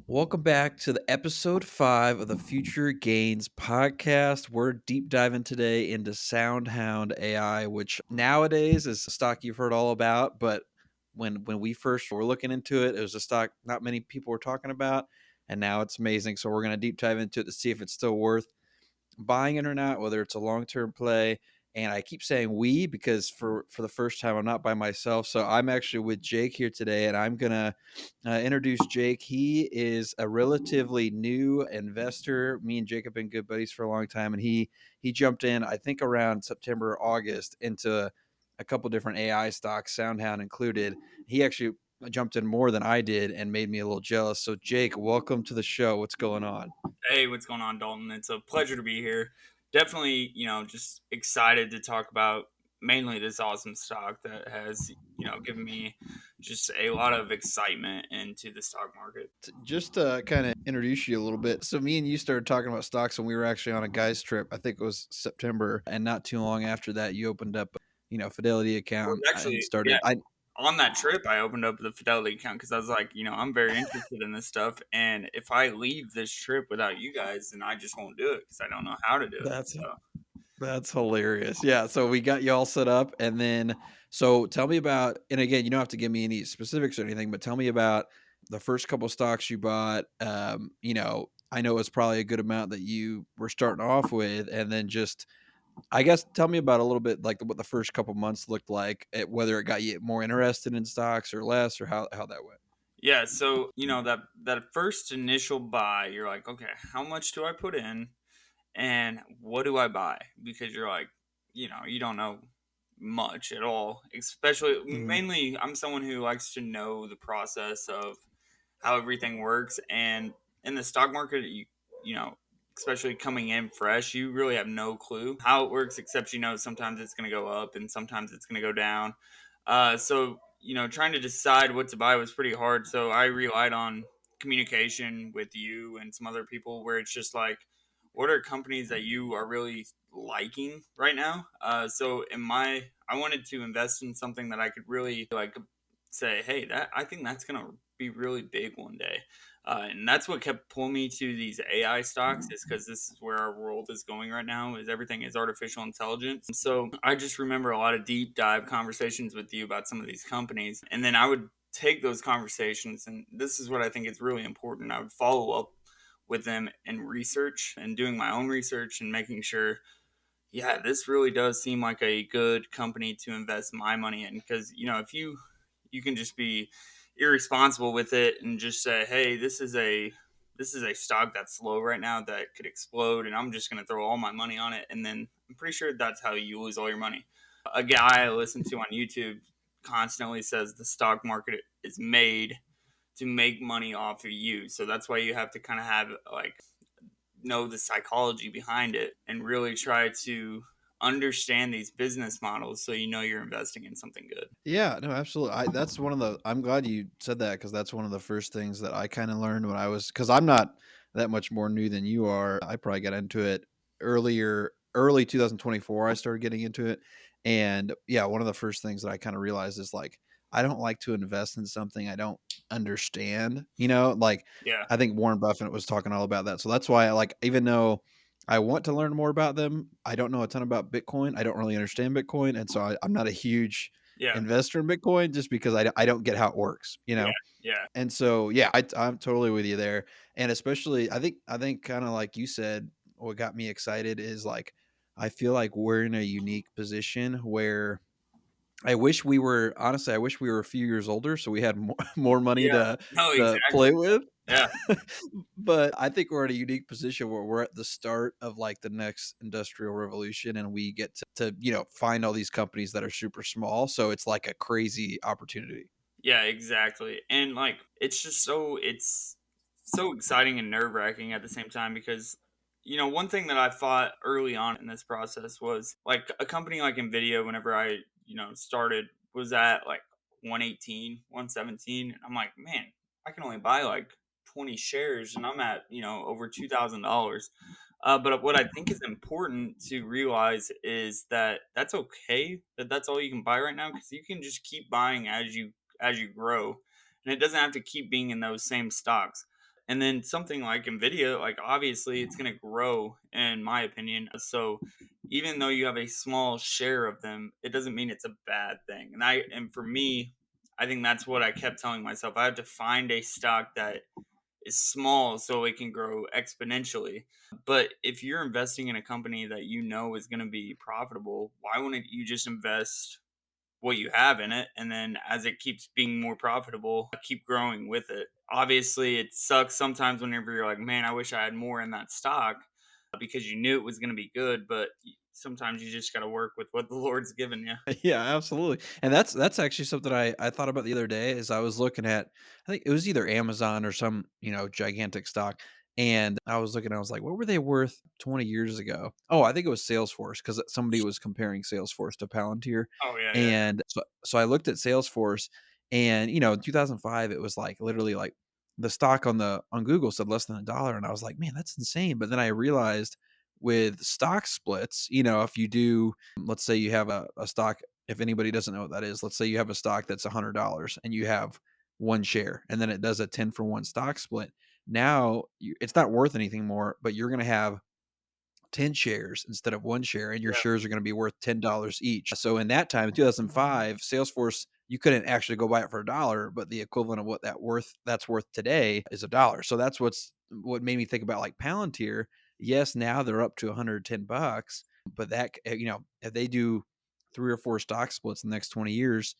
Welcome back to the episode 5 of the Future Gains podcast. We're deep diving today into SoundHound AI, which nowadays is a stock you've heard all about, but when we first were looking into it, it was a stock not many people were talking about, and now it's amazing. So we're going to deep dive into it to see if it's still worth buying it or not, whether it's a long-term play. And I keep saying we because for the first time, I'm not by myself. So I'm actually with Jake here today, and I'm gonna introduce Jake. He is a relatively new investor. Me and Jake have been good buddies for a long time, and he jumped in, I think, around September, August, into a couple different AI stocks, SoundHound included. He actually jumped in more than I did and made me a little jealous. So, Jake, welcome to the show. What's going on? Hey, what's going on, Dalton? It's a pleasure to be here. Definitely, just excited to talk about mainly this awesome stock that has, given me just a lot of excitement into the stock market. Just to kind of introduce you a little bit. So me and you started talking about stocks when we were actually on a guys trip. I think it was September, and not too long after that, you opened up, Fidelity Well, account and actually, yeah, started. I on that trip, I opened up the Fidelity account because I was like, I'm very interested in this stuff. And if I leave this trip without you guys, then I just won't do it because I don't know how to do it. that's So, that's hilarious. Yeah. So we got you all set up, and then so tell me about. And again, you don't have to give me any specifics or anything, but tell me about the first couple stocks you bought. I know it's probably a good amount that you were starting off with, and then just I guess tell me about a little bit like what the first couple months looked like, whether it got you more interested in stocks or less, or how that went. yeah. So, that first initial buy, you're like, okay, how much do I put in? And what do I buy? Because you're like, you don't know much at all. Especially, Mhm. mainly, I'm someone who likes to know the process of how everything works. And in the stock market, you know, especially coming in fresh, you really have no clue how it works, except sometimes it's going to go up and sometimes it's going to go down. So trying to decide what to buy was pretty hard. So I relied on communication with you and some other people, where it's just like, what are companies that you are really liking right now? So I wanted to invest in something that I could really like say, hey, that I think that's gonna be really big one day. And that's what kept pulling me to these AI stocks, is because this is where our world is going right now. Is everything is artificial intelligence. And so I just remember a lot of deep dive conversations with you about some of these companies, and then I would take those conversations, and this is what I think is really important. I would follow up with them and research and doing my own research and making sure, yeah, this really does seem like a good company to invest my money in. Because if you can just be irresponsible with it and just say, hey, this is a stock that's low right now that could explode, and I'm just going to throw all my money on it, and then I'm pretty sure that's how you lose all your money. A guy I listen to on YouTube constantly says the stock market is made to make money off of you. So that's why you have to kind of have like know the psychology behind it and really try to understand these business models so you're investing in something good. Yeah, no, absolutely. That's one of the. I'm glad you said that because that's one of the first things that I kind of learned when I was because I'm not that much more new than you are. I probably got into it early 2024. I started getting into it, and yeah, one of the first things that I kind of realized is like I don't like to invest in something I don't understand. Like Yeah. I think Warren Buffett was talking all about that. So that's why I like even though I want to learn more about them. I don't know a ton about Bitcoin. I don't really understand Bitcoin, and so I'm not a huge Yeah. investor in Bitcoin just because I don't get how it works. Yeah. Yeah. And so yeah, I'm totally with you there, and especially I think kind of like you said, what got me excited is like I feel like we're in a unique position where I wish we were a few years older so we had more, more money Yeah. to No, play exactly. with. Yeah. But I think we're in a unique position where we're at the start of like the next industrial revolution and we get to find all these companies that are super small. So it's like a crazy opportunity. Yeah, exactly. And like it's so exciting and nerve wracking at the same time, because one thing that I thought early on in this process was like a company like Nvidia, whenever I, started, was at like 118, 117. And I'm like, man, I can only buy like 20 shares and I'm at, over $2,000. But what I think is important to realize is that that's okay, that that's all you can buy right now, because you can just keep buying as you grow, and it doesn't have to keep being in those same stocks. And then something like Nvidia, like obviously it's going to grow, in my opinion. So even though you have a small share of them, it doesn't mean it's a bad thing. And for me, I think that's what I kept telling myself. I have to find a stock that is small so it can grow exponentially. But if you're investing in a company that you know is going to be profitable, why wouldn't you just invest what you have in it, and then as it keeps being more profitable, keep growing with it? Obviously, it sucks sometimes whenever you're like, man, I wish I had more in that stock, because you knew it was going to be good, but sometimes you just got to work with what the Lord's given you. Yeah, absolutely. And that's actually something I thought about the other day as I was looking at, I think it was either Amazon or some, gigantic stock. And I was looking, I was like, what were they worth 20 years ago? Oh, I think it was Salesforce because somebody was comparing Salesforce to Palantir. Oh yeah, yeah. And so I looked at Salesforce, and in 2005 it was like literally like the stock on Google said less than a dollar, and I was like, man, that's insane. But then I realized with stock splits, if you do, let's say you have a stock, if anybody doesn't know what that is, let's say you have a stock that's $100 and you have one share, and then it does a 10 for 1 stock split. Now it's not worth anything more, but you're going to have 10 shares instead of one share, and your Yeah. shares are going to be worth $10 each. So in that time, in 2005, Salesforce, you couldn't actually go buy it for a dollar, but the equivalent of what that's worth today is a dollar. So that's what made me think about like Palantir. Yes, now they're up to 110 bucks, but if they do 3 or 4 stock splits in the next 20 years,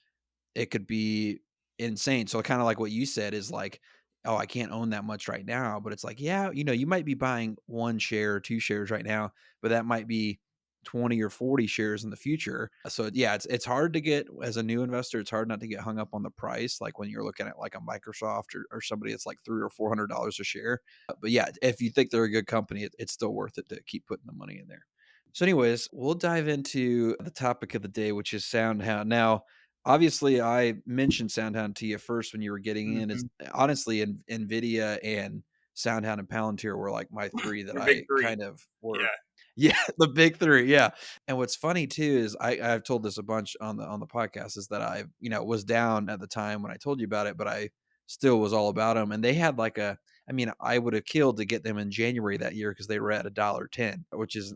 it could be insane. So kinda like what you said is like, "Oh, I can't own that much right now," but it's like, yeah, you might be buying 1 share or 2 shares right now, but that might be 20 or 40 shares in the future. So, yeah, it's hard to get as a new investor, it's hard not to get hung up on the price, like when you're looking at like a Microsoft or somebody that's like 3 or $400 a share. But yeah, if you think they're a good company, it's still worth it to keep putting the money in there. So anyways, we'll dive into the topic of the day, which is SoundHound. Now, obviously, I mentioned SoundHound to you first when you were getting in. Is Hmm. honestly, Nvidia and SoundHound and Palantir were like my 3 that Your big I three. kind of were. Yeah. Yeah, the big 3, yeah. And what's funny too is I've told this a bunch on the podcast, is that was down at the time when I told you about it, but I still was all about them. And they had like I mean, I would have killed to get them in January that year because they were at $1.10, which is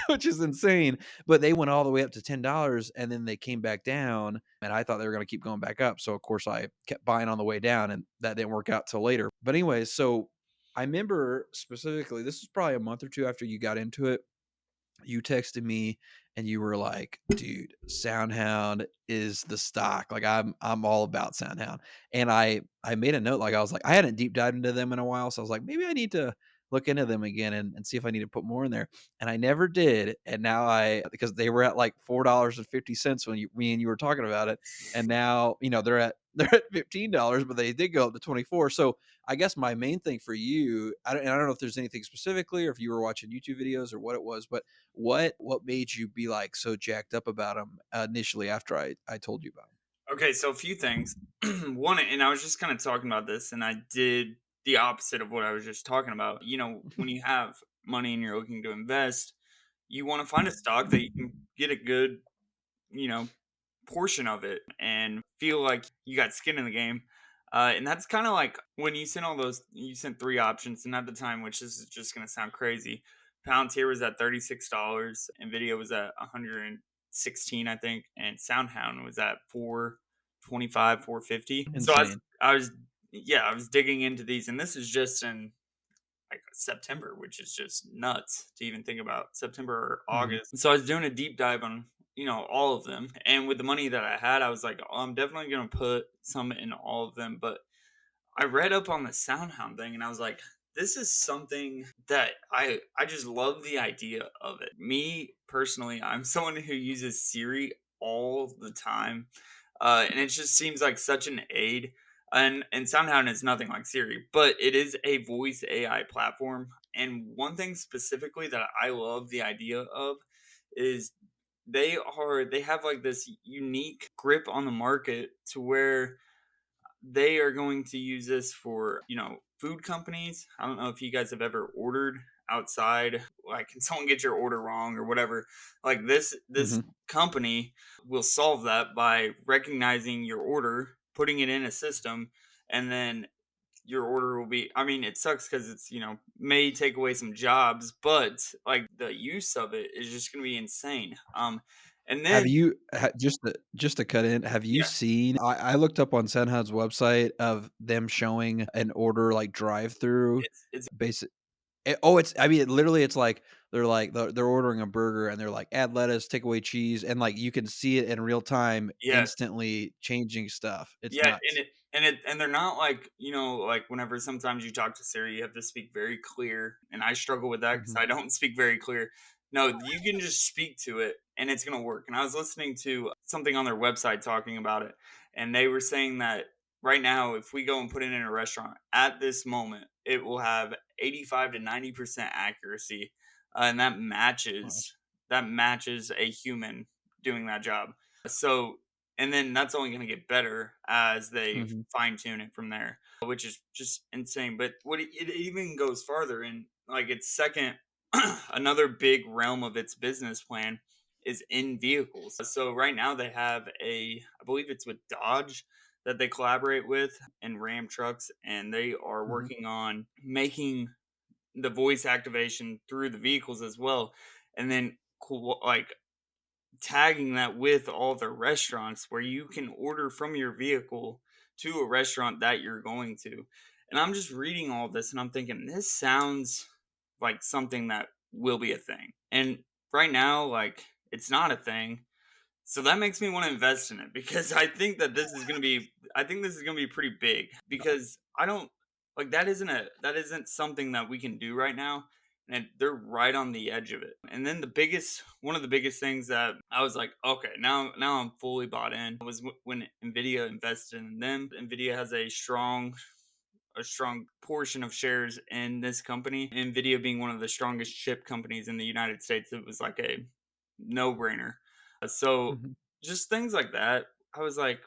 which is insane. But they went all the way up to $10, and then they came back down, and I thought they were going to keep going back up. So of course I kept buying on the way down, and that didn't work out till later. But anyways, so I remember specifically, this was probably a month or two after you got into it, you texted me and you were like, "Dude, SoundHound is the stock. Like I'm all about SoundHound." And I made a note, like I was like, I hadn't deep dived into them in a while, so I was like, maybe I need to look into them again and see if I need to put more in there. And I never did. And now because they were at like $4.50 when me and you were talking about it. And now, they're at they're at $15, but they did go up to 24. So I guess my main thing for you, I don't know if there's anything specifically or if you were watching YouTube videos or what it was, but what made you be, like, so jacked up about them initially after I told you about them? Okay, so a few things. One, and I was just kind of talking about this, and I did the opposite of what I was just talking about. When you have money and you're looking to invest, you want to find a stock that you can get a good, you know, portion of it and feel like you got skin in the game. And that's kind of like when you sent three options, and at the time, which is just going to sound crazy, Palantir was at $36, Nvidia was at 116, I think, and SoundHound was at 425, 450. So Insane. I was digging into these, and this is just in like September, which is just nuts to even think about, September or Mhm. August. So I was doing a deep dive on, all of them. And with the money that I had, I was like, oh, I'm definitely going to put some in all of them. But I read up on the SoundHound thing, and I was like, this is something that I just love the idea of it. Me personally, I'm someone who uses Siri all the time, and it just seems like such an aid. And SoundHound is nothing like Siri, but it is a voice AI platform. And one thing specifically that I love the idea of is they have like this unique grip on the market to where they are going to use this for, food companies. I don't know if you guys have ever ordered outside, like can someone get your order wrong or whatever. Like this Mhm. company will solve that by recognizing your order, putting it in a system, and then your order will be, I mean, it sucks because it's, may take away some jobs, but like the use of it is just going to be insane. And then, Have you just to cut in, have you yeah, seen I looked up on SoundHound's website of them showing an order, like, drive-through, it's basic oh, it's I mean, literally, it's like they're ordering a burger, and they're like, "Add lettuce, take away cheese," and, like, you can see it in real time yeah, instantly changing stuff. It's yeah, and nuts. they're not like, like whenever sometimes you talk to Siri, you have to speak very clear, and I struggle with that because Mhm, I don't speak very clear. No, you can just speak to it and it's gonna work. And I was listening to something on their website talking about it, and they were saying that right now, if we go and put it in a restaurant at this moment, it will have 85 to 90% accuracy, and wow. that matches a human doing that job. So and then that's only going to get better as they Mhm, fine tune it from there, which is just insane. But it even goes farther, and like its second, another big realm of its business plan is in vehicles. So right now they have I believe it's with Dodge that they collaborate with, and Ram trucks, and they are mhm, working on making the voice activation through the vehicles as well, and then like tagging that with all the restaurants where you can order from your vehicle to a restaurant that you're going to. And I'm just reading all this and I'm thinking, this sounds like something that will be a thing. And right now, like, it's not a thing. So that makes me want to invest in it because I think this is going to be pretty big because I don't like that isn't something that we can do right now, and they're right on the edge of it. And then one of the biggest things that I was like, okay, now I'm fully bought in was when Nvidia invested in them. Nvidia has a strong portion of shares in this company. Nvidia being one of the strongest chip companies in the United States, it was like a no-brainer. So mhm, just things like that, I was like,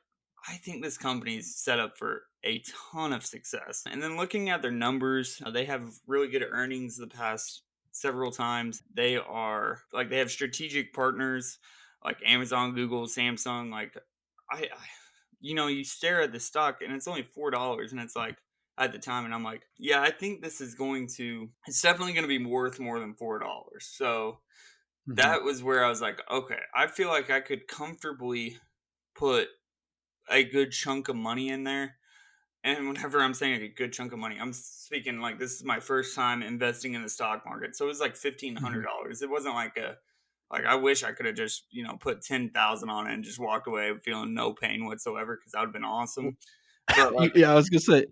I think this company's set up for a ton of success. And then looking at their numbers, they have really good earnings the past several times. They have strategic partners like Amazon, Google, Samsung. Like I you stare at the stock and it's only $4, and it's like at the time, and I'm like, yeah, I think it's definitely going to be worth more than $4. So mhm. that was where I was like, okay, I feel like I could comfortably put a good chunk of money in there. And whenever I'm saying a good chunk of money, I'm speaking like this is my first time investing in the stock market. So it was like fifteen hundred Mhm. dollars. It wasn't like I wish I could have just, put 10,000 on it and just walked away feeling no pain whatsoever because that would have been awesome. But like, Yeah, I was gonna say,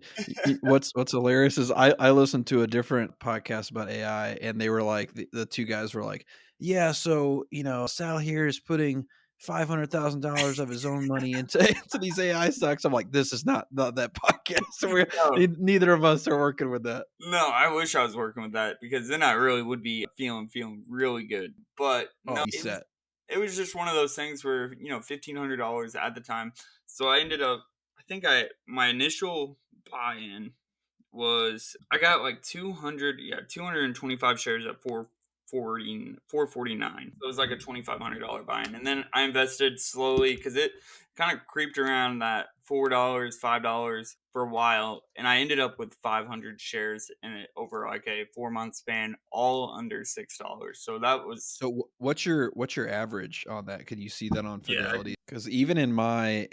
what's hilarious is I listened to a different podcast about AI, and they were like the 2 guys were like, "Yeah, so, Sal here is putting $500,000 of his own money into into these AI stocks." I'm like, "This is not that podcast." So we're no, neither of us are working with that. no, I wish I was working with that because then I really would be feeling really good. But Oh, no, be set. it was just one of those things where, $1,500 at the time. So I ended up, I think my initial buy in was I got like 225 shares at 449. So it was like a $2,500 buy-in. And then I invested slowly because it kind of creeped around that $4, $5 for a while. And I ended up with 500 shares in it over like a 4 month span, all under $6. So that was, So what's your average on that? Could you see that on yeah, Fidelity? Because even in my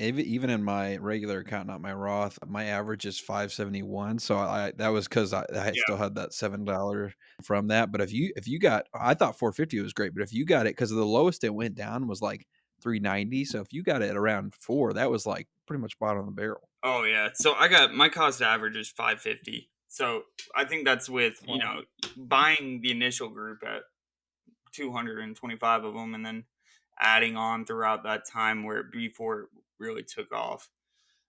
regular account, not my Roth, my average is 571. So I that was because I yeah. still had that $7 from that. But if you got, I thought 450 was great, but if you got it, because the lowest it went down was like 390. So if you got it around four, that was like pretty much bottom of the barrel. Oh yeah. So I got my cost average is 550. So I think that's with, Wow. buying the initial group at 225 of them and then adding on throughout that time where before it really took off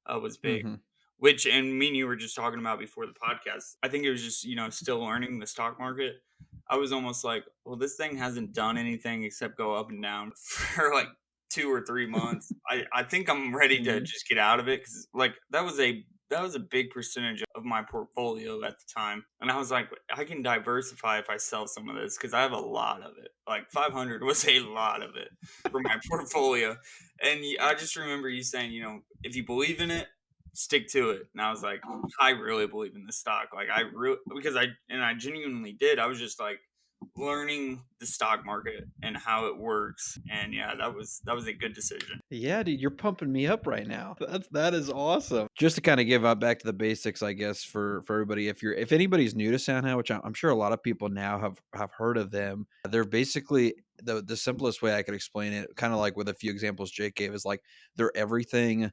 was big. Hmm. Which, and me and you were just talking about before the podcast. I think it was just, still learning the stock market. I was almost like, well, this thing hasn't done anything except go up and down for like 2 or 3 months. I think I'm ready to Hmm. just get out of it because like that was a big percentage of my portfolio at the time, and I was like, I can diversify if I sell some of this because I have a lot of it. Like 500 was a lot of it for my portfolio, and I just remember you saying, if you believe in it, stick to it. And I was like, I really believe in this stock. Like I really because I genuinely did. I was just like learning the stock market and how it works. And yeah, that was a good decision. Yeah, dude, you're pumping me up right now. That is awesome. Just to kind of give up back to the basics, I guess, for everybody. If anybody's new to SoundHound, which I'm sure a lot of people now have heard of them, they're basically the simplest way I could explain it, kind of like with a few examples Jake gave, is like they're everything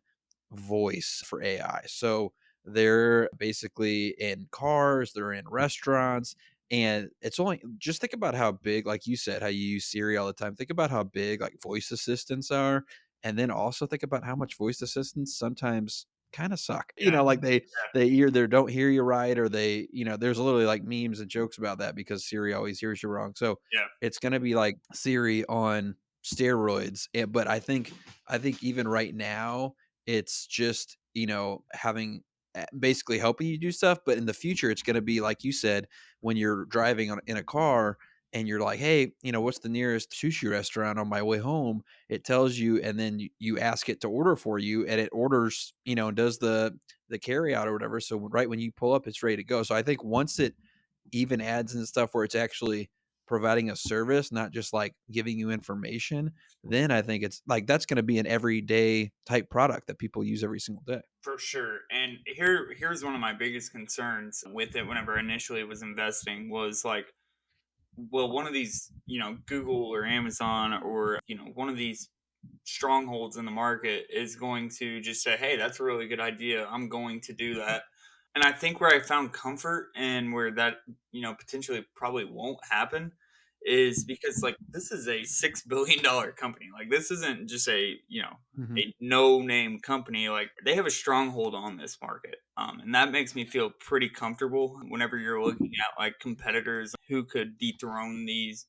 voice for AI. So they're basically in cars, they're in restaurants, and it's only just think about how big, like you said, how you use Siri all the time. Think about how big like voice assistants are, and then also think about how much voice assistants sometimes kind of suck. You Yeah. know, like Yeah. they either don't hear you right or they, there's literally like memes and jokes about that because Siri always hears you wrong. So Yeah. it's gonna be like Siri on steroids. But I think even right now it's just, having basically helping you do stuff, but in the future it's going to be like you said when you're driving in a car and you're like, "Hey, what's the nearest sushi restaurant on my way home?" It tells you and then you ask it to order for you and it orders, and does the carry out or whatever. So right when you pull up it's ready to go. So I think once it even adds and stuff where it's actually providing a service, not just like giving you information, then I think it's like that's going to be an everyday type product that people use every single day. For sure. And here's one of my biggest concerns with it whenever I initially was investing was like, well, one of these, Google or Amazon or, one of these strongholds in the market is going to just say, hey, that's a really good idea. I'm going to do that. And I think where I found comfort and where that, potentially probably won't happen is because like this is a $6 billion company. Like this isn't just Mhm. a no name company. Like they have a stronghold on this market. And that makes me feel pretty comfortable whenever you're looking at like competitors who could dethrone these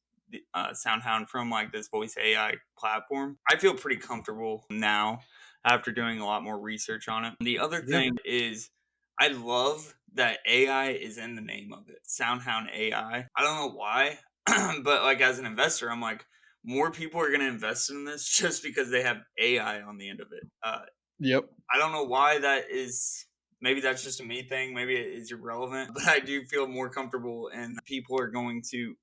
SoundHound from like this voice AI platform. I feel pretty comfortable now after doing a lot more research on it. The other Yeah. thing is I love that AI is in the name of it. SoundHound AI. I don't know why, but like as an investor, I'm like, more people are going to invest in this just because they have AI on the end of it. Yep. I don't know why that is. Maybe that's just a me thing. Maybe it is irrelevant, but I do feel more comfortable, and people are going to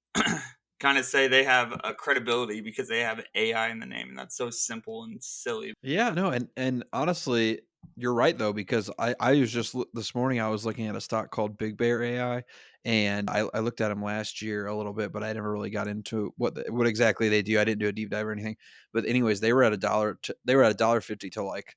kind of say they have a credibility because they have AI in the name, and that's so simple and silly. Yeah, no, and honestly, you're right though because I was just this morning I was looking at a stock called Big Bear AI, and I looked at them last year a little bit, but I never really got into what exactly they do. I didn't do a deep dive or anything, but anyways, they were at they were at a dollar 50 till like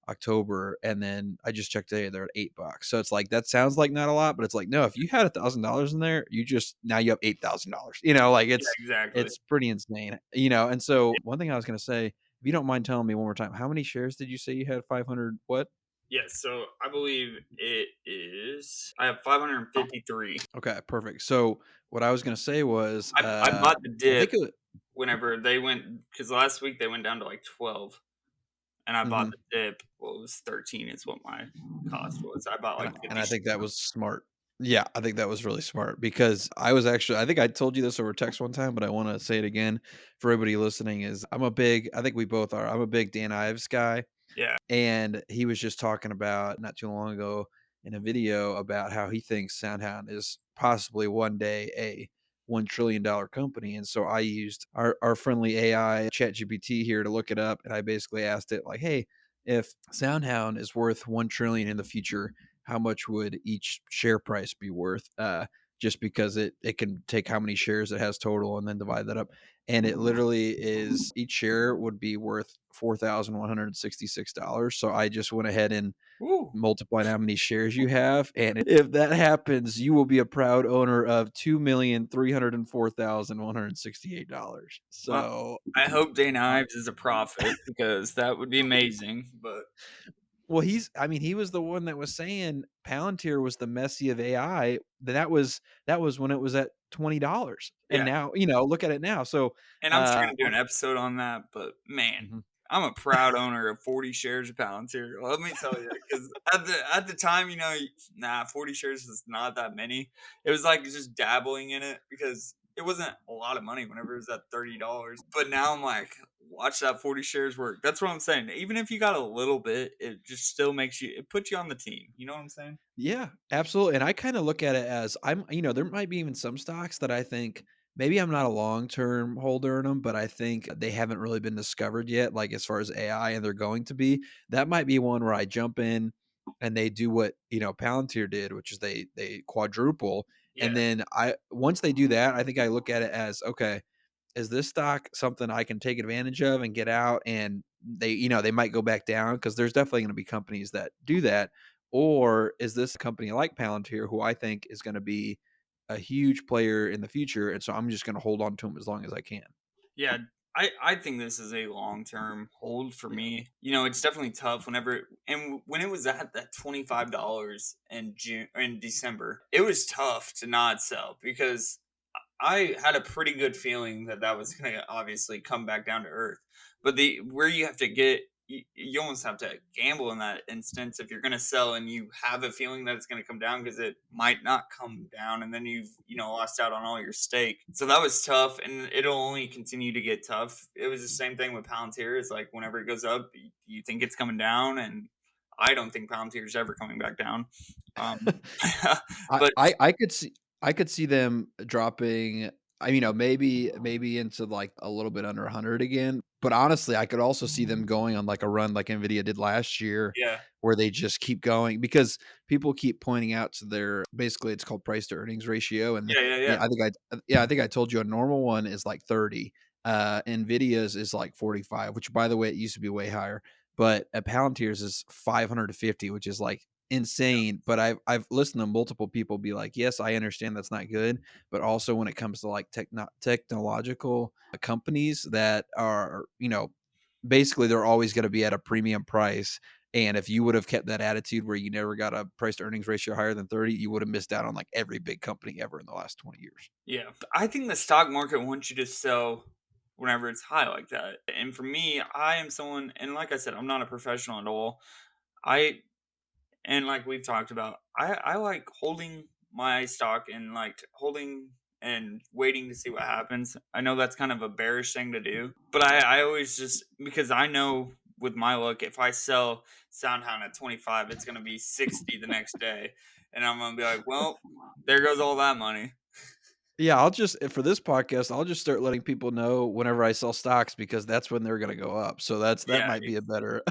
October, and then I just checked today they're at $8. So it's like that sounds like not a lot, but it's like no, if you had $1,000 in there, you just now you have $8,000. Like Yeah, exactly. it's pretty insane. And so one thing I was gonna say, if you don't mind telling me one more time, how many shares did you say you had? 500 what? Yes, so I believe it is. I have 553. Okay, perfect. So what I was gonna say was, I bought the I think dip it was, whenever they went because last week they went down to like 12, and I bought mhm, the dip. Well, it was 13 is what my cost was. I bought like and 50 I think that shares. was smart. Yeah, I think that was really smart because I think I told you this over text one time, but I want to say it again for everybody listening. Is I think we both are. I'm a big Dan Ives guy. Yeah. And he was just talking about not too long ago in a video about how he thinks SoundHound is possibly one day a $1 trillion company. And so I used our friendly AI ChatGPT here to look it up. And I basically asked it like, hey, if SoundHound is worth 1 trillion in the future, how much would each share price be worth? Just because it can take how many shares it has total and then divide that up. And it literally is each share would be worth $4,166. So I just went ahead and Woo. multiplied how many shares you have. And if that happens, you will be a proud owner of $2,304,168. Well, So I hope Dana Ives is a prophet because that would be amazing. But well, he was the one that was saying Palantir was the Messi of AI. That was when it was at $20. And yeah, now, look at it now. So and I'm sure uh gonna do an episode on that. But man, mhm. I'm a proud owner of 40 shares of Palantir. Let me tell you, because at the time, 40 shares is not that many. It was like just dabbling in it because it wasn't a lot of money whenever it was at $30. But now I'm like, watch that 40 shares work. That's what I'm saying. Even if you got a little bit, it just still makes you, it puts you on the team. You know what I'm saying? Yeah, absolutely, and I kinda look at it as there might be even some stocks that I think maybe I'm not a long-term holder in them, but I think they haven't really been discovered yet, like, as far as AI, and they're going to be. That might be one where I jump in and they do what, Palantir did, which is they quadruple, Yeah. and then I once they do that, I think I look at it as, "Okay, is this stock something I can take advantage of and get out?" And they might go back down because there's definitely going to be companies that do that. Or is this a company like Palantir, who I think is going to be a huge player in the future? And so I'm just going to hold on to them as long as I can. Yeah, I think this is a long term hold for me. It's definitely tough and when it was at that $25 in June in December, it was tough to not sell because I had a pretty good feeling that that was going to obviously come back down to earth. But the where you have to get you almost have to gamble in that instance if you're going to sell and you have a feeling that it's going to come down because it might not come down and then you've lost out on all your stake. So that was tough and it'll only continue to get tough. It was the same thing with Palantir. It's like whenever it goes up, you think it's coming down, and I don't think Palantir is ever coming back down. Um, I but I I could see I could see them dropping, maybe into, like, a little bit under 100 again, but honestly, I could also see them going on, like, a run like NVIDIA did last year, yeah, where they just keep going because people keep pointing out to their basically, it's called price to earnings ratio, and, yeah, yeah, yeah. I think I told you a normal one is, like, 30, NVIDIA's is, like, 45, which, by the way, it used to be way higher, but, Palantir's is 550, which is, like, insane. But I've listened to multiple people be like, "Yes, I understand that's not good," but also when it comes to, like, technological companies that are, basically they're always gonna be at a premium price, and if you would have kept that attitude where you never got a price to earnings ratio higher than 30, you would have missed out on, like, every big company ever in the last 20 years. Yeah, I think the stock market wants you to sell whenever it's high like that. And for me, I am someone, and like I said, I'm not a professional at all. I and like we've talked about, I like holding my stock and like holding and waiting to see what happens. I know that's kind of a bearish thing to do, but I always just because I know with my luck, if I sell SoundHound at 25, it's gonna be 60 the next day, and I'm gonna be like, well, there goes all that money. Yeah, I'll just for this podcast, I'll just start letting people know whenever I sell stocks because that's when they're gonna go up. So that Yeah, might be a better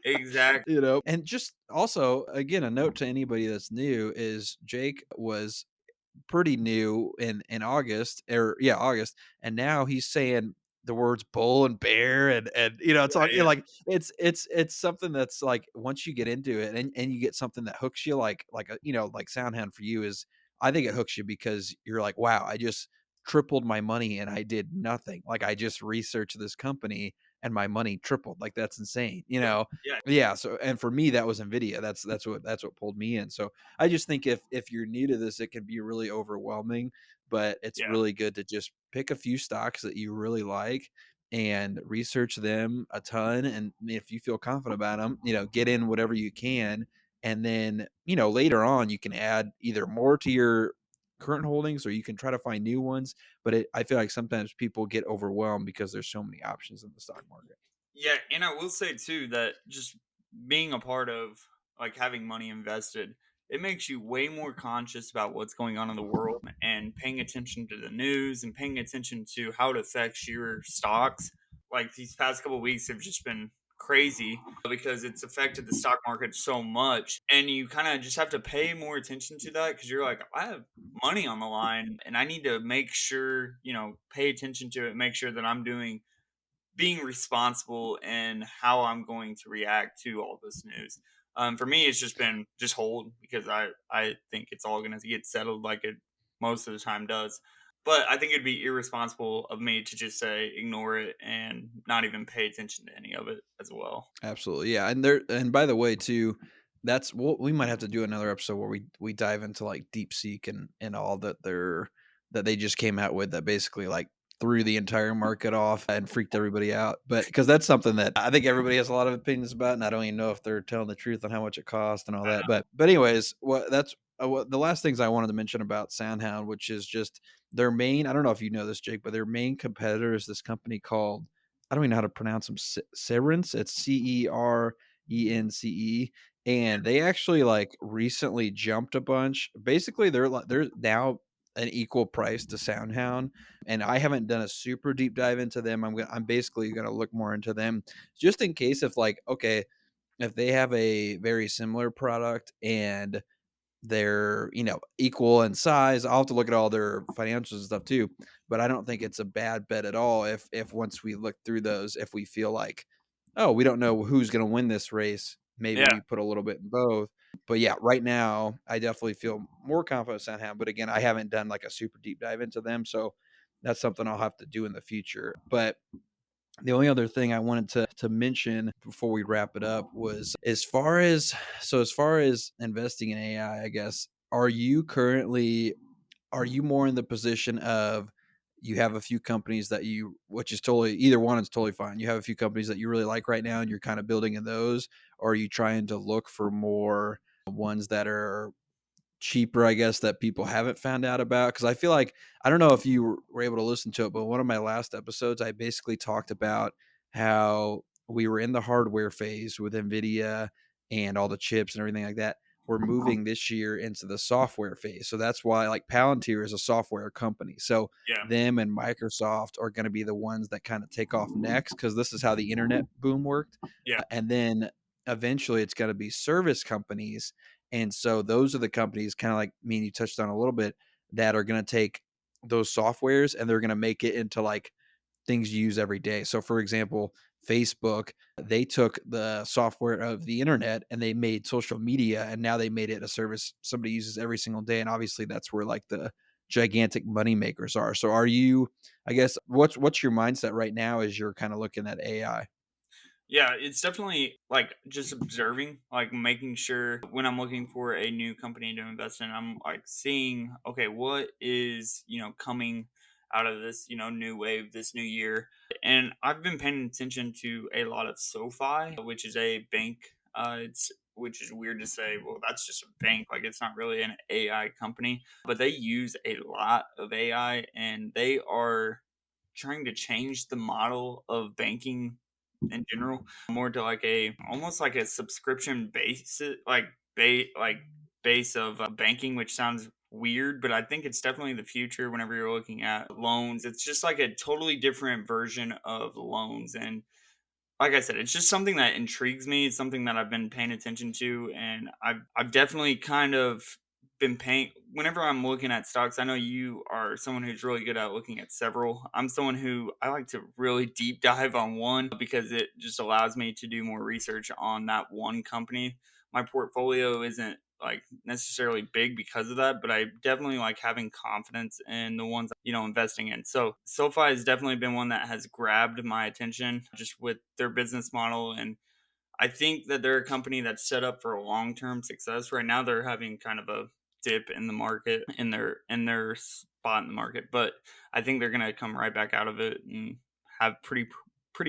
exactly. And just also, again, a note to anybody that's new is Jake was pretty new in August, or yeah, August, and now he's saying the words bull and bear, and it's Yeah, like, yeah, it's something that's like once you get into it and you get something that hooks you, like a, like SoundHound for you is, I think it hooks you because you're like, wow, I just tripled my money and I did nothing. Like, I just researched this company and my money tripled. Like, that's insane, you yeah, know? yeah, Yeah. So, and for me, that was Nvidia. That's what pulled me in. So I just think if you're new to this, it can be really overwhelming, but it's yeah, really good to just pick a few stocks that you really like and research them a ton. And if you feel confident about them, get in whatever you can. And then, later on, you can add either more to your current holdings or you can try to find new ones. But I feel like sometimes people get overwhelmed because there's so many options in the stock market. yeah. And I will say too that just being a part of like having money invested, it makes you way more conscious about what's going on in the world and paying attention to the news and paying attention to how it affects your stocks. Like these past couple weeks have just been crazy because it's affected the stock market so much, and you kind of just have to pay more attention to that because you're like, I have money on the line and I need to make sure, pay attention to it, make sure that I'm doing being responsible and how I'm going to react to all this news. For me, it's just been just hold because I think it's all going to get settled like it most of the time does. But I think it'd be irresponsible of me to just say ignore it and not even pay attention to any of it as well. Absolutely, yeah, and by the way, too, we might have to do another episode where we dive into, like, DeepSeek and all that they just came out with that basically, like, threw the entire market off and freaked everybody out, but because that's something that I think everybody has a lot of opinions about, and I don't even know if they're telling the truth on how much it cost and all that, but anyways, what that's well, the last things I wanted to mention about SoundHound, which is just their main, I don't know if you know this, Jake, but their main competitor is this company called, I don't even know how to pronounce them, Cerence. It's Cernce. And they actually like recently jumped a bunch. Basically, they're now an equal price to SoundHound. And I haven't done a super deep dive into them. I'm basically gonna look more into them just in case if like, okay, if they have a very similar product and they're, equal in size. I'll have to look at all their financials and stuff too, but I don't think it's a bad bet at all if once we look through those, if we feel like, oh, we don't know who's going to win this race, maybe Yeah. we put a little bit in both. But yeah, right now I definitely feel more confident somehow. But again, I haven't done like a super deep dive into them, so that's something I'll have to do in the future. But the only other thing I wanted to mention before we wrap it up was as far as investing in AI, I guess, are you more in the position of you have a few companies that you, which is totally, either one is totally fine. You have a few companies that you really like right now and you're kind of building in those, or are you trying to look for more ones that are cheaper, I guess, that people haven't found out about? Because I feel like, I don't know if you were able to listen to it, but one of my last episodes, I basically talked about how we were in the hardware phase with NVIDIA and all the chips and everything like that. We're moving this year into the software phase. So that's why like Palantir is a software company. So Yeah. them and Microsoft are going to be the ones that kind of take off next because this is how the internet boom worked. Yeah. And then eventually it's going to be service companies, and so those are the companies, kind of like me and you touched on a little bit, that are going to take those softwares and they're going to make it into like things you use every day. So for example, Facebook, they took the software of the internet and they made social media, and now they made it a service somebody uses every single day. And obviously that's where like the gigantic money makers are. So are you, I guess, what's your mindset right now as you're kind of looking at AI? Yeah, it's definitely like just observing, like making sure when I'm looking for a new company to invest in, I'm like seeing, okay, what is, coming out of this, new wave, this new year. And I've been paying attention to a lot of SoFi, which is a bank. It's which is weird to say, well, that's just a bank. Like it's not really an AI company, but they use a lot of AI and they are trying to change the model of banking in general more to like a almost like a subscription base like base of banking, which sounds weird, but I think it's definitely the future whenever you're looking at loans. It's just like a totally different version of loans, and like I said, it's just something that intrigues me. It's something that I've been paying attention to, and I've definitely kind of been paying. Whenever I'm looking at stocks, I know you are someone who's really good at looking at several. I'm someone who I like to really deep dive on one because it just allows me to do more research on that one company. My portfolio isn't like necessarily big because of that, but I definitely like having confidence in the ones investing in. So SoFi has definitely been one that has grabbed my attention just with their business model, and I think that they're a company that's set up for a long term success. Right now, they're having kind of a dip in the market in their spot in the market, but I think they're gonna come right back out of it and have pretty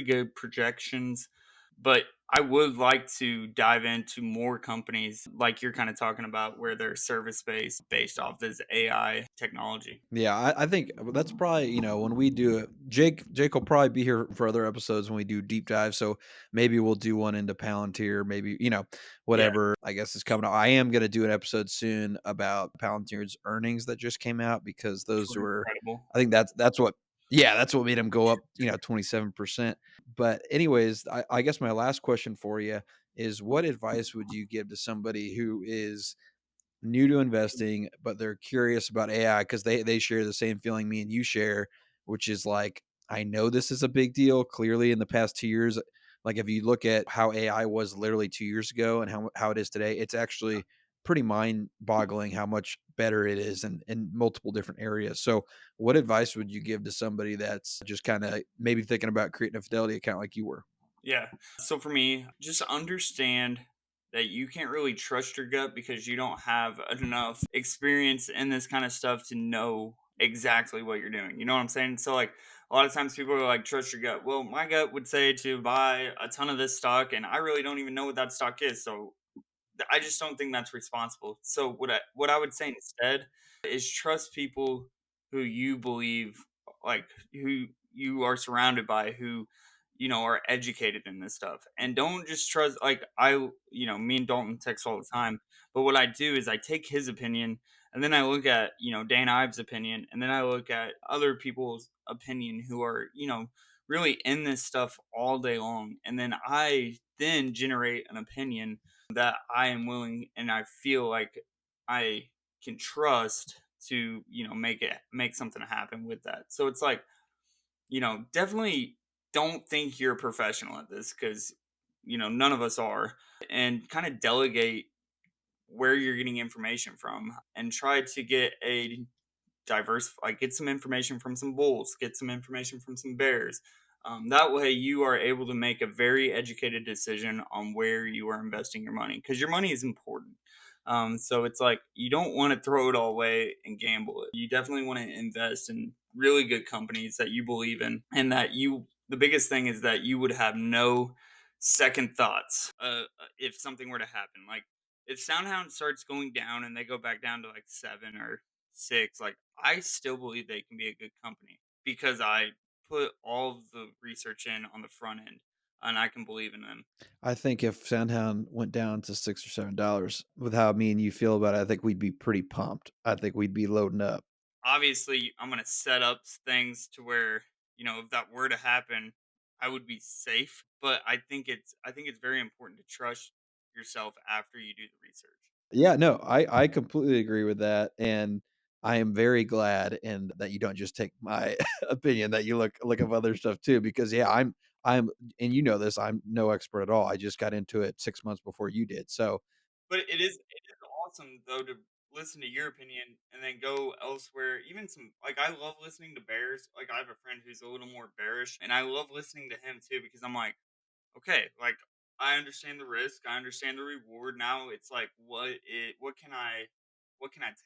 good projections. But I would like to dive into more companies like you're kind of talking about where they're service based off this AI technology. Yeah, I think that's probably, when we do it, Jake will probably be here for other episodes when we do deep dive. So maybe we'll do one into Palantir, maybe, Yeah, whatever I guess is coming up. I am gonna do an episode soon about Palantir's earnings that just came out because which those were were, incredible. I think that's what, yeah, that's what made them go up, 27%. But anyways, I guess my last question for you is, what advice would you give to somebody who is new to investing, but they're curious about AI because they share the same feeling me and you share, which is like, I know this is a big deal. Clearly, in the past 2 years, like if you look at how AI was literally 2 years ago and how it is today, it's actually pretty mind boggling how much better it is in multiple different areas. So, what advice would you give to somebody that's just kind of maybe thinking about creating a Fidelity account like you were? Yeah. So for me, just understand that you can't really trust your gut because you don't have enough experience in this kind of stuff to know exactly what you're doing. You know what I'm saying? So like a lot of times people are like trust your gut. Well, my gut would say to buy a ton of this stock and I really don't even know what that stock is. So I just don't think that's responsible. So what I would say instead is trust people who you believe, like, who you are surrounded by, who are educated in this stuff, and don't just trust, like, me and Dalton text all the time, but what I do is I take his opinion, and then I look at Dan Ives' opinion, and then I look at other people's opinion who are really in this stuff all day long, and then I then generate an opinion that I am willing and I feel like I can trust to, make something happen with that. So it's like, definitely don't think you're a professional at this, because, none of us are. And kind of delegate where you're getting information from and try to get a diverse, like, get some information from some bulls, get some information from some bears. That way you are able to make a very educated decision on where you are investing your money, because your money is important. So it's like you don't want to throw it all away and gamble it. You definitely want to invest in really good companies that you believe in, and that the biggest thing is that you would have no second thoughts if something were to happen. Like, if SoundHound starts going down and they go back down to like 7 or 6, like, I still believe they can be a good company because I put all of the research in on the front end, and I can believe in them. I think if SoundHound went down to $6 or $7 with how me and you feel about it, I think we'd be pretty pumped. I think we'd be loading up. Obviously, I'm going to set up things to where, if that were to happen, I would be safe, but I think it's very important to trust yourself after you do the research. Yeah, no, I completely agree with that, and I am very glad and that you don't just take my opinion, that you look up other stuff too, because yeah, I'm and you know this, I'm no expert at all. I just got into it 6 months before you did. So, But it is awesome though to listen to your opinion and then go elsewhere. Even some, like, I love listening to bears. Like, I have a friend who's a little more bearish, and I love listening to him too, because I'm like, okay, like, I understand the risk, I understand the reward. Now it's like, what can I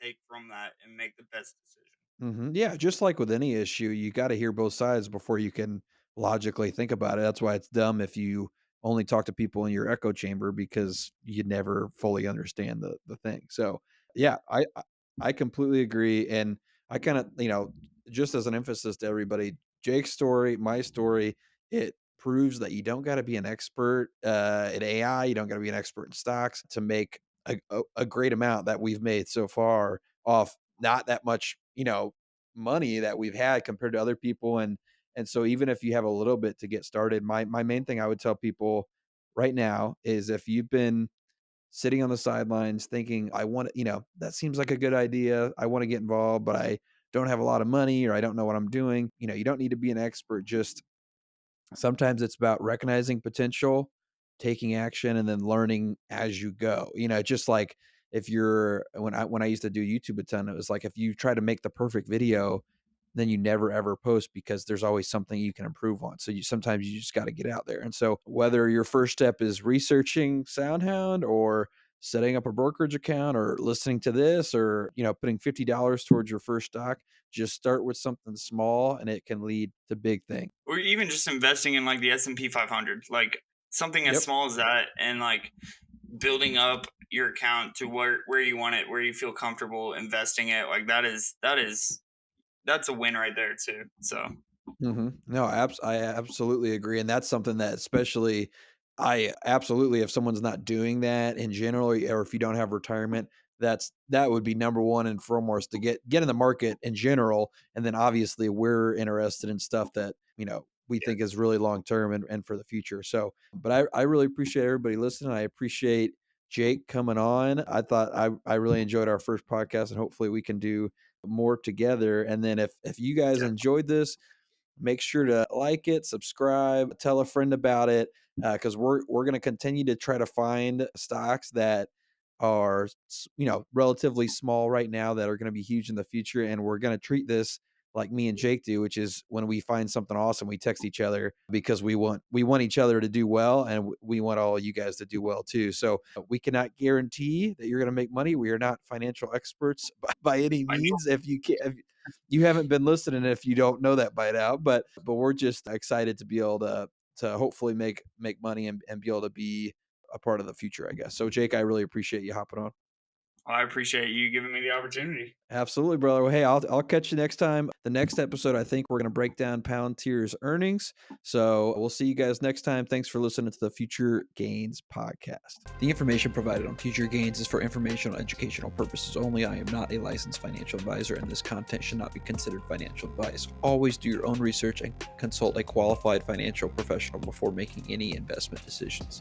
take from that and make the best decision? mhm, yeah, just like with any issue, you gotta hear both sides before you can logically think about it. That's why it's dumb if you only talk to people in your echo chamber because you never fully understand the thing. So, yeah, I completely agree, and I kinda, just as an emphasis to everybody, Jake's story, my story, it proves that you don't gotta be an expert, in AI, you don't gotta be an expert in stocks to make a great amount that we've made so far off not that much, money that we've had compared to other people, and so even if you have a little bit to get started, my main thing I would tell people right now is if you've been sitting on the sidelines thinking, I want to, that seems like a good idea. I want to get involved, but I don't have a lot of money or I don't know what I'm doing. You don't need to be an expert. Just sometimes it's about recognizing potential, taking action, and then learning as you go. Just like if you're when I used to do YouTube a ton, it was like if you try to make the perfect video, then you never ever post because there's always something you can improve on. So sometimes you just got to get out there. And so whether your first step is researching SoundHound or setting up a brokerage account or listening to this or putting $50 towards your first stock, just start with something small and it can lead to big things. Or even just investing in, like, the S&P 500, like something as Yep. small as that, and like building up your account to where you want it, where you feel comfortable investing it. Like, that's a win right there too. So Mhm. No, I absolutely agree, and that's something that especially I absolutely if someone's not doing that in general, or if you don't have retirement, that would be number 1 and foremost to get in the market in general, and then obviously we're interested in stuff that, we think is really long term and for the future. So, but I really appreciate everybody listening. I appreciate Jake coming on. I really enjoyed our first podcast, and hopefully we can do more together. And then if you guys yeah, enjoyed this, make sure to like it, subscribe, tell a friend about it, because we're going to continue to try to find stocks that are relatively small right now that are going to be huge in the future, and we're going to treat this like me and Jake do, which is when we find something awesome, we text each other because we want each other to do well, and we want all you guys to do well too. So we cannot guarantee that you're going to make money. We are not financial experts by any I know. means. If you can, if you haven't been listening if you don't know that by now, but we're just excited to be able to hopefully make money and be able to be a part of the future, I guess. So Jake, I really appreciate you hopping on. I appreciate you giving me the opportunity. Absolutely, brother. Well, hey, I'll catch you next time. The next episode, I think we're going to break down Palantir's earnings. So we'll see you guys next time. Thanks for listening to the Future Gains podcast. The information provided on Future Gains is for informational educational purposes only. I am not a licensed financial advisor, and this content should not be considered financial advice. Always do your own research and consult a qualified financial professional before making any investment decisions.